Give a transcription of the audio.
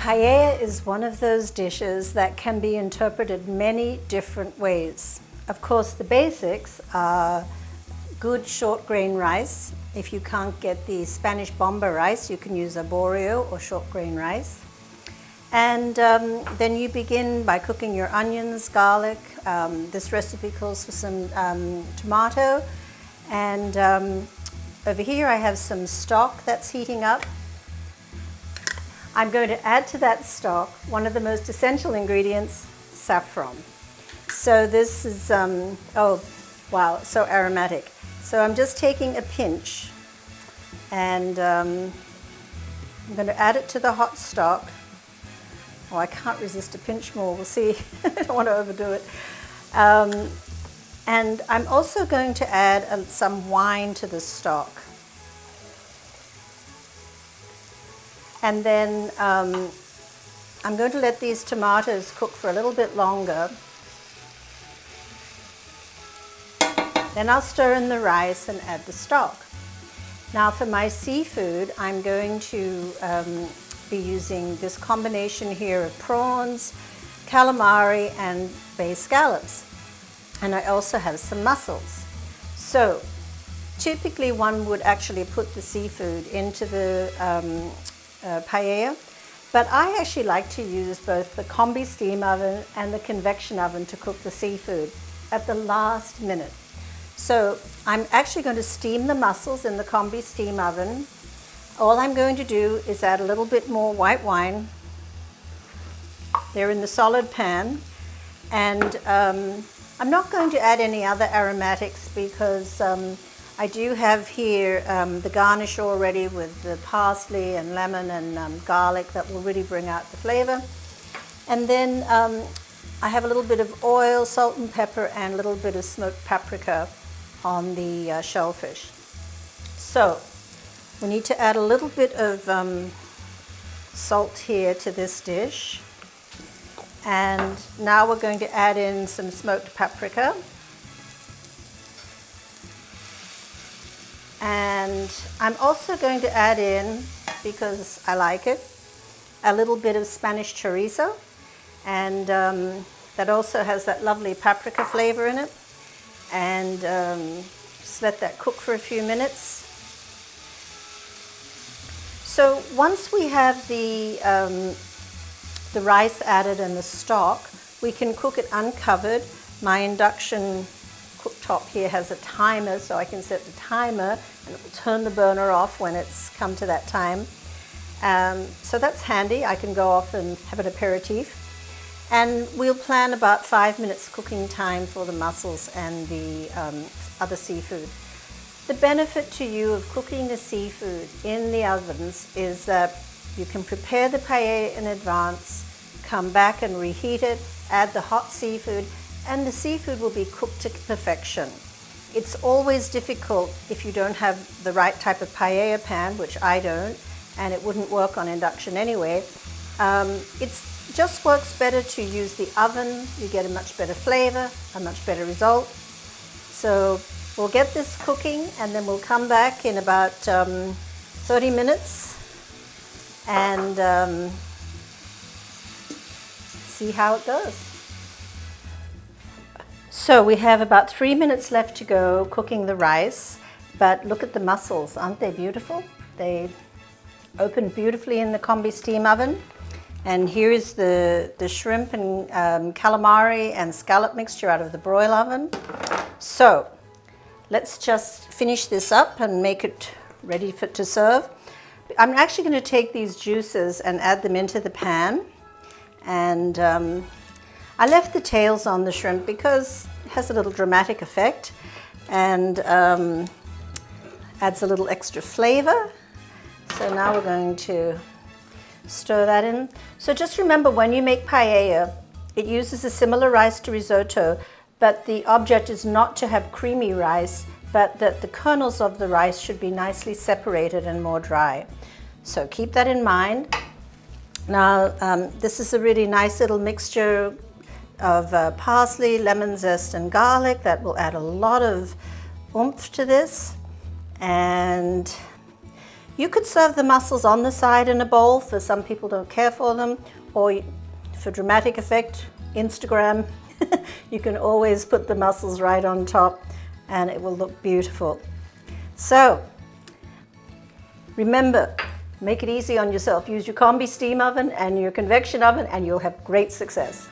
Paella is one of those dishes that can be interpreted many different ways. Of course, the basics are good short grain rice. If you can't get the Spanish bomba rice, you can use arborio or short grain rice. And then you begin by cooking your onions, garlic. This recipe calls for some tomato. And over here I have some stock that's heating up. I'm going to add to that stock one of the most essential ingredients, saffron. So this is, oh wow, so aromatic. So I'm just taking a pinch and I'm going to add it to the hot stock. Oh, I can't resist a pinch more, we'll see. I don't want to overdo it. And I'm also going to add some wine to the stock. And then I'm going to let these tomatoes cook for a little bit longer. Then I'll stir in the rice and add the stock. Now for my seafood, I'm going to be using this combination here of prawns, calamari, and bay scallops. And I also have some mussels. So typically one would actually put the seafood into the paella, but I actually like to use both the combi steam oven and the convection oven to cook the seafood at the last minute. So I'm actually going to steam the mussels in the combi steam oven. All I'm going to do is add a little bit more white wine. They're in the solid pan, and I'm not going to add any other aromatics because I do have here the garnish already with the parsley and lemon and garlic that will really bring out the flavor. And then I have a little bit of oil, salt and pepper, and a little bit of smoked paprika on the shellfish. So we need to add a little bit of salt here to this dish. And now we're going to add in some smoked paprika. And I'm also going to add in, because I like it, a little bit of Spanish chorizo. And that also has that lovely paprika flavor in it. And just let that cook for a few minutes. So once we have the rice added and the stock, we can cook it uncovered. My induction cooktop here has a timer, so I can set the timer and it will turn the burner off when it's come to that time. So that's handy. I can go off and have an aperitif. And we'll plan about 5 minutes cooking time for the mussels and the other seafood. The benefit to you of cooking the seafood in the ovens is that you can prepare the paella in advance, come back and reheat it, add the hot seafood, and the seafood will be cooked to perfection. It's always difficult if you don't have the right type of paella pan, which I don't, and it wouldn't work on induction anyway. It just works better to use the oven. You get a much better flavor, a much better result. So we'll get this cooking and then we'll come back in about 30 minutes and see how it goes. So we have about 3 minutes left to go cooking the rice, but look at the mussels, aren't they beautiful? They opened beautifully in the combi steam oven. And here is the shrimp and calamari and scallop mixture out of the broil oven. So let's just finish this up and make it ready to serve. I'm actually going to take these juices and add them into the pan. And I left the tails on the shrimp because it has a little dramatic effect and adds a little extra flavor. So now we're going to stir that in. So just remember, when you make paella, it uses a similar rice to risotto, but the object is not to have creamy rice, but that the kernels of the rice should be nicely separated and more dry. So keep that in mind. Now, this is a really nice little mixture of parsley, lemon zest, and garlic that will add a lot of oomph to this. And You could serve the mussels on the side in a bowl for some people don't care for them, or for dramatic effect, Instagram, you can always put the mussels right on top and it will look beautiful. So remember, make it easy on yourself. Use your combi steam oven and your convection oven and you'll have great success.